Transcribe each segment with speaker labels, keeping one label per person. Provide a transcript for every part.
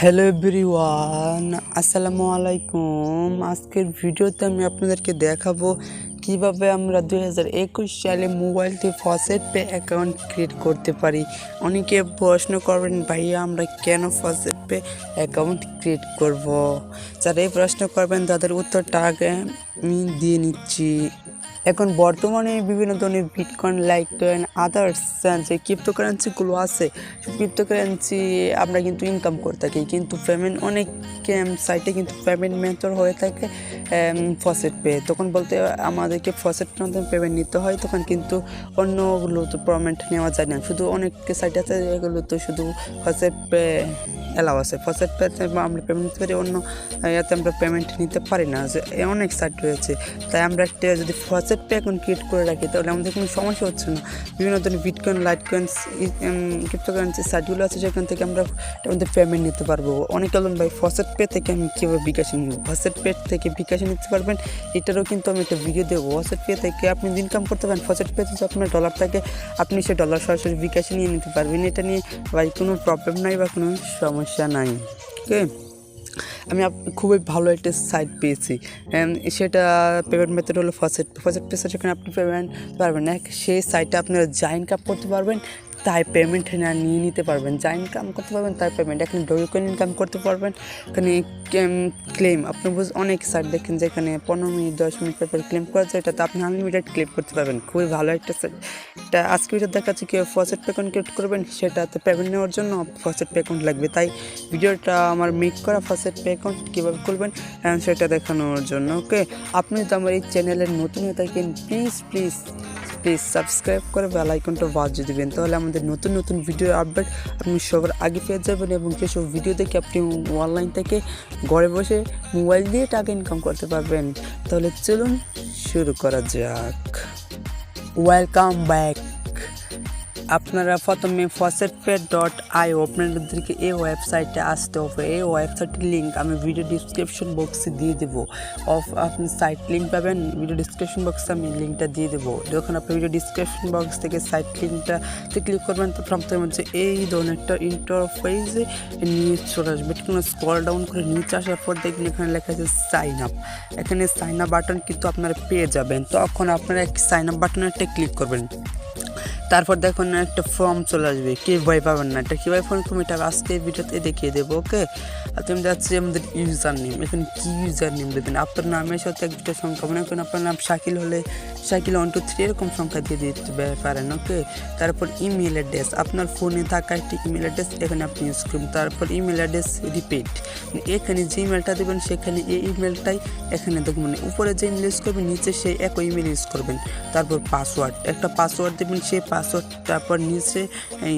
Speaker 1: Hello everyone, আসসালামু আলাইকুম। আজকের ভিডিওতে আমি আপনাদেরকে দেখাবো কিভাবে আমরা 2021 সালে মোবাইল দিয়ে ফসেটপে অ্যাকাউন্ট ক্রিয়েট করতে পারি। অনেকে প্রশ্ন করবেন, ভাইয়া আমরা কেন ফসেটপে অ্যাকাউন্ট ক্রিয়েট করব? যারা এই প্রশ্ন করবেন তাদের উত্তরটা আগে আমি দিয়ে নিচ্ছি। এখন বর্তমানে বিভিন্ন ধরনের বিটকয়েন, লাইটকয়েন, আদার্স যে ক্রিপ্টোকারেন্সিগুলো আছে, ক্রিপ্টোকারেন্সি আমরা কিন্তু ইনকাম করে থাকি, কিন্তু পেমেন্ট অনেক সাইটে কিন্তু পেমেন্ট মেথড হয়ে থাকে ফসেটপে। তখন বলতে আমাদেরকে ফসেটের মাধ্যমে পেমেন্ট নিতে হয়, তখন কিন্তু অন্যগুলো তো পেমেন্ট নেওয়া যায় না। শুধু অনেক সাইট আছে এগুলো তো শুধু ফসেটপে অ্যালাউ আছে, ফসেটপেতে আমরা পেমেন্ট নিতে পারি, অন্য ইয়াতে আমরা পেমেন্ট নিতে পারি না। যে অনেক সাইট রয়েছে, তাই আমরা একটা যদি ফসেটপে অ্যাকাউন্ট ক্রিয়েট করে রাখি তাহলে আমাদের কোনো সমস্যা হচ্ছে না। বিভিন্ন ধরনের বিটকয়েন, লাইটকয়েন্স, ক্রিপ্টোকারেন্সি সাইটগুলো আছে, সেখান থেকে আমরা আমাদের পেমেন্ট নিতে পারবো। অনেকে বলুন, ভাই ফসেটপে থেকে আমি কীভাবে বিকাশে নিব? ফসেটপে থেকে বিকাশে নিতে পারবেন, এটারও কিন্তু আমি একটা ভিডিও দেবো। ফসেটপে থেকে আপনি ইনকাম করতে পারেন। ফসেটপে যদি আপনার ডলার থাকে, আপনি সেই ডলার সরাসরি বিকাশে নিয়ে নিতে পারবেন। এটা নিয়ে ভাই কোনো প্রবলেম নাই বা কোনো সমস্যা নাই। ওকে, আমি খুবই ভালো একটা সাইট পেয়েছি, সেটা পেমেন্ট মেথড হলো ফসেটপে। সেখানে আপনি পেমেন্ট পারবেন না, সেই সাইটে আপনারা যা ইনকাম করতে পারবেন তাই পেমেন্ট নিয়ে নিতে পারবেন। যা ইনকাম করতে পারবেন তাই পেমেন্ট। এখানে ডোগেকয়েন ইনকাম করতে পারবেন। এখানে ক্লেম, আপনি অনেক সাইট দেখেন যেখানে 15 মিনিট 10 মিনিট পর ক্লেম করা যায়, এটাতে আপনি আনলিমিটেড ক্লেম করতে পারবেন। খুবই ভালো একটা সাইট। এটা আজকে ভিডিও দেখাচ্ছি কীভাবে ফসেটপে অ্যাকাউন্ট ক্রিয়েট করবেন। সেটাতে পেমেন্ট নেওয়ার জন্য ফসেটপে অ্যাকাউন্ট লাগবে, তাই ভিডিওটা আমার মেক করা ফসেটপে অ্যাকাউন্ট কীভাবে করবেন সেটা দেখানোর জন্য। ওকে, আপনি যদি আমার এই চ্যানেলের নতুন হয়ে থাকেন, প্লিজ সাবস্ক্রাইব করে বেল আইকনটা বাজিয়ে দেবেন, তাহলে আমাদের নতুন নতুন ভিডিও আপডেট আপনি সবার আগে পেয়ে যাবেন। এবং যেসব ভিডিও দেখে আপনি অনলাইন থেকে ঘরে বসে মোবাইল দিয়ে টাকা ইনকাম করতে পারবেন। তাহলে চলুন শুরু করা যাক। Welcome back. আপনারা প্রথমে faucetpay.io আপনাদেরকে এই ওয়েবসাইটে আসতে হবে। এই ওয়েবসাইটের লিঙ্ক আমি ভিডিও ডিসক্রিপশন বক্সে দিয়ে দেবো। আপনি সাইট লিঙ্ক পাবেন, ভিডিও ডিসক্রিপশন বক্সে আমি লিঙ্কটা দিয়ে দেবো। যখন আপনি ভিডিও ডিসক্রিপশন বক্স থেকে সাইট লিঙ্কটাতে ক্লিক করবেন, তো প্রথমে হচ্ছে এই ধরনের একটা ইন্টারফেসে নিয়ে চলে আসবে। কোনো স্ক্রল ডাউন করে নিচে আসার পর দেখবেন এখানে লেখা আছে সাইন আপ। এখানে সাইন আপ বাটন কিন্তু আপনারা পেয়ে যাবেন। তখন আপনারা সাইন আপ বাটনে একটা ক্লিক করবেন। তারপর দেখুন একটা ফর্ম চলে আসবে, কীভাবে পাবেন না, এটা কীভাবে ফর্ম করবেন এটা আজকে ভিডিওতে দেখিয়ে দেবো। ওকে, আর তুমি যাচ্ছি আমাদের ইউজার নেম। এখানে কী ইউজার নেম দেবেন? আপনার নামের সাথে এক দুটো সংখ্যা, মনে করেন আপনার নাম শাকিল হলে শাকিল 1 2 3 এরকম সংখ্যা দিয়ে দিতে পারেন। ওকে, তারপর ইমেল অ্যাড্রেস, আপনার ফোনে থাকা একটি ইমেল অ্যাড্রেস এখানে আপনি ইউজ করুন। তারপর ইমেল অ্যাড্রেস রিপিট, এখানে যে ইমেলটা দেবেন সেখানে এই ইমেলটাই এখানে দেখবেন। উপরে যে ইমেল ইউজ করবেন নিচে সেই একই ইমেল ইউজ করবেন। তারপর পাসওয়ার্ড, একটা পাসওয়ার্ড দেবেন, সেই পাসওয়ার্ড তারপর নিচে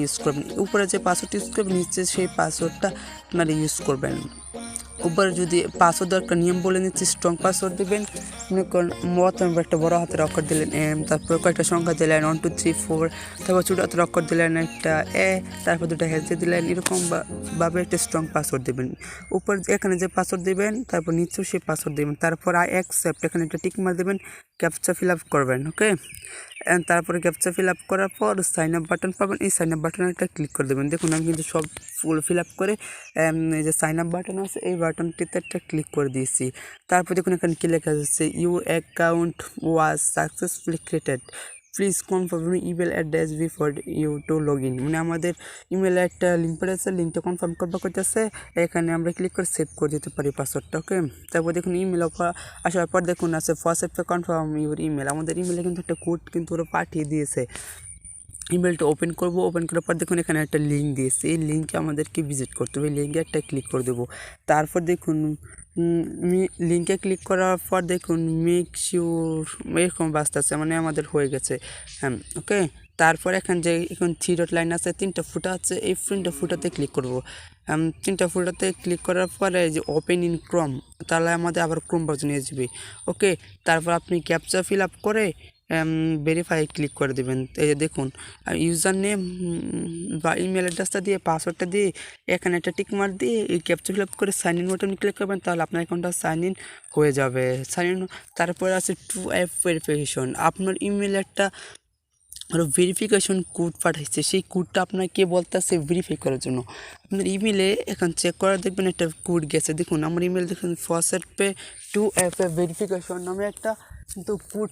Speaker 1: ইউজ করবেন। উপরে যে পাসওয়ার্ড ইউজ করবেন নিচে সেই পাসওয়ার্ডটা আপনারা ইউজ করবেন। উপরে যদি পাসওয়ার্ড একটা নিয়ম বলে নিচ্ছি, স্ট্রং পাসওয়ার্ড দেবেন। মনে করেন একটা বড় হাতের অক্ষর দিলেন এম, তারপর কয়েকটা সংখ্যা দিলেন 1 2 3 4, তারপর ছোটো হাতের অক্ষর দিলেন একটা এ, তারপর দুটো হ্যাচে দিলেন। এরকম ভাবে একটা স্ট্রং পাসওয়ার্ড দেবেন। উপর এখানে যে পাসওয়ার্ড দেবেন তারপর নিচেও সেই পাসওয়ার্ড দেবেন। তারপর আই অ্যাকসেপ্ট, এখানে একটা টিক মার দেবেন, ক্যাপচা ফিল আপ করবেন। ওকে, তারপরে ক্যাপচা ফিল আপ করার পর সাইন আপ বাটন পাবেন, এই সাইন আপ বাটনে একটা ক্লিক করে দেবেন। দেখুন আমি কিন্তু সব ফুল ফিল আপ করে এই যে সাইন আপ বাটন আছে এই বাটনটিতে একটা ক্লিক করে দিয়েছি। তারপর দেখুন এখানে কি লেখা যাচ্ছে, your account was successfully created, please confirm email address before you to log in. মানে আমাদের ইমেলে একটা লিঙ্ক পড়েছে, লিঙ্কটা কনফার্ম করবা করতেছে, এখানে আমরা ক্লিক করে সেভ করে দিতে পারি পাসওয়ার্ডটা। ওকে, তারপর দেখুন ইমেল আসার পর দেখুন আছে ফসেটপে কনফার্ম ইউর ইমেল। আমাদের ইমেলে কিন্তু একটা কোড কিন্তু ওরা পাঠিয়ে দিয়েছে। ইমেলটা ওপেন করব, ওপেন করার পর দেখুন এখানে একটা লিঙ্ক দিয়েছে, এই লিঙ্কে আমাদেরকে ভিজিট করতে হবে। লিঙ্কে একটা ক্লিক করে দেবো। তারপর দেখুন লিঙ্কে ক্লিক করার পর দেখুন মেক শিওর এরকম বাস্তা আছে, মানে আমাদের হয়ে গেছে। হ্যাঁ, ওকে, তারপর এখন থ্রি ডট লাইন আছে, 3টা ফুটা আছে, এই 3টা ফুটাতে ক্লিক করব। 3টা ফুটাতে ক্লিক করার পরে যে ওপেন ইন ক্রোম, তাহলে আমাদের আবার ক্রোম ভার্জন নিয়ে যাবে। ওকে, তারপর আপনি ক্যাপচা ফিল আপ করে ভেরিফাই ক্লিক করে দেবেন। এই যে দেখুন ইউজার নেম বা ইমেল অ্যাড্রেসটা দিয়ে পাসওয়ার্ডটা দিয়ে এখানে একটা টিক মার্ক দিয়ে এই ক্যাপচা ফিল আপ করে সাইন ইন বাটন ক্লিক করবেন, তাহলে আপনার অ্যাকাউন্টটা সাইন ইন হয়ে যাবে। সাইন ইন তারপরে আছে টু অ্যাপ ভেরিফিকেশন, আপনার ইমেল একটা আরও ভেরিফিকেশন কোড পাঠাইছে, সেই কোডটা আপনাকে বলতেছে ভেরিফাই করার জন্য। আপনার ইমেলে এখন চেক করা দেখবেন একটা কোড গেছে, দেখুন আমার ইমেল দেখুন faucetpay 2 অ্যাপে ভেরিফিকেশন নামে একটা কিন্তু কোড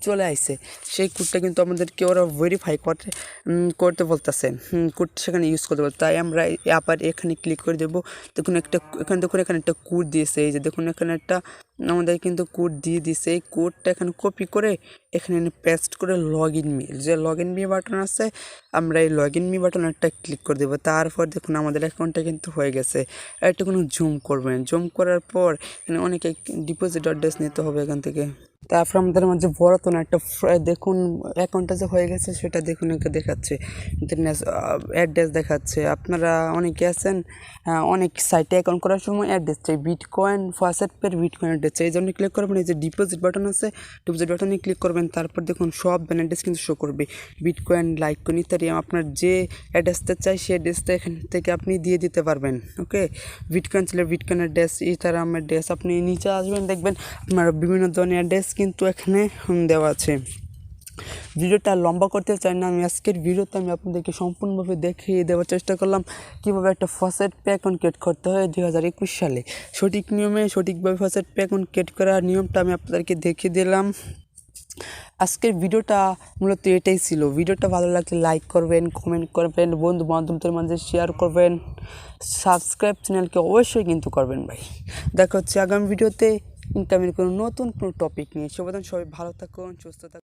Speaker 1: চলে আসছে। সেই কোডটা কিন্তু আমাদেরকে ওরা ভেরিফাই করতে বলতেছে, কোড সেখানে ইউজ করতে বলতে। তাই আমরা আবার এখানে ক্লিক করে দেবো। দেখুন এখানে একটা কোড দিয়েছে, এই যে দেখুন এখানে একটা আমাদের কিন্তু কোড দিয়ে দিছে। এই কোডটা এখানে কপি করে এখানে পেস্ট করে লগ ইন মি, যে লগ ইন মি বাটন আছে, আমরা এই লগ ইন মি বাটন একটা ক্লিক করে দেবো। তারপর দেখুন আমাদের অ্যাকাউন্টটা কিন্তু হয়ে গেছে। একটু কোনো জুম করবেন, জুম করার পর এখানে অনেকে ডিপোজিট অ্যাড্রেস নিতে হবে এখান থেকে। তারপর আমাদের মাঝে বড় তো না একটা দেখুন অ্যাকাউন্টটা যে হয়ে গেছে সেটা দেখুন একে দেখাচ্ছে, অ্যাড্রেস দেখাচ্ছে। আপনারা অনেকে আছেন অনেক সাইটে অ্যাকাউন্ট করার সময় অ্যাড্রেস চাই, বিটকয়েন ফসেটপের বিটকয়েন অ্যাড্রেস চাই। এই জন্য ক্লিক করবেন, এই যে ডিপোজিট বাটন আছে, ডিপোজিট বাটনে ক্লিক করবেন। তারপর দেখুন সব অ্যাড্রেস কিন্তু শো করবে, বিটকয়েন, লাইককয়েন ইত্যাদি। আপনার যে অ্যাড্রেসটা চাই সেই অ্যাড্রেসটা এখান থেকে আপনি দিয়ে দিতে পারবেন। ওকে, বিটকয়েন ছিল বিটকয়েন অ্যাড্রেস, ইথারিয়াম অ্যাড্রেস। আপনি নিচে আসবেন দেখবেন আপনার বিভিন্ন ধরনের অ্যাড্রেস কিন্তু এখানে দেওয়া আছে। ভিডিওটা লম্বা করতে চাই না, আমি আজকের ভিডিওতে আমি আপনাদেরকে সম্পূর্ণভাবে দেখিয়ে দেওয়ার চেষ্টা করলাম কীভাবে একটা ফসেটপে অ্যাকাউন্ট ক্রিয়েট করতে হয় 2021 সালে। সঠিক নিয়মে সঠিকভাবে ফসেটপে অ্যাকাউন্ট ক্রিয়েট করার নিয়মটা আমি আপনাদেরকে দেখিয়ে দিলাম। আজকের ভিডিওটা মূলত এটাই ছিল। ভিডিওটা ভালো লাগলে লাইক করবেন, কমেন্ট করবেন, বন্ধু বান্ধবদের মাঝে শেয়ার করবেন, সাবস্ক্রাইব চ্যানেলকে অবশ্যই কিন্তু করবেন ভাই। দেখা হচ্ছে আগামী ভিডিওতে ইনকামের কোনো নতুন কোনো টপিক নিয়ে। সবাই ভালো থাকুন, সুস্থ থাকুন।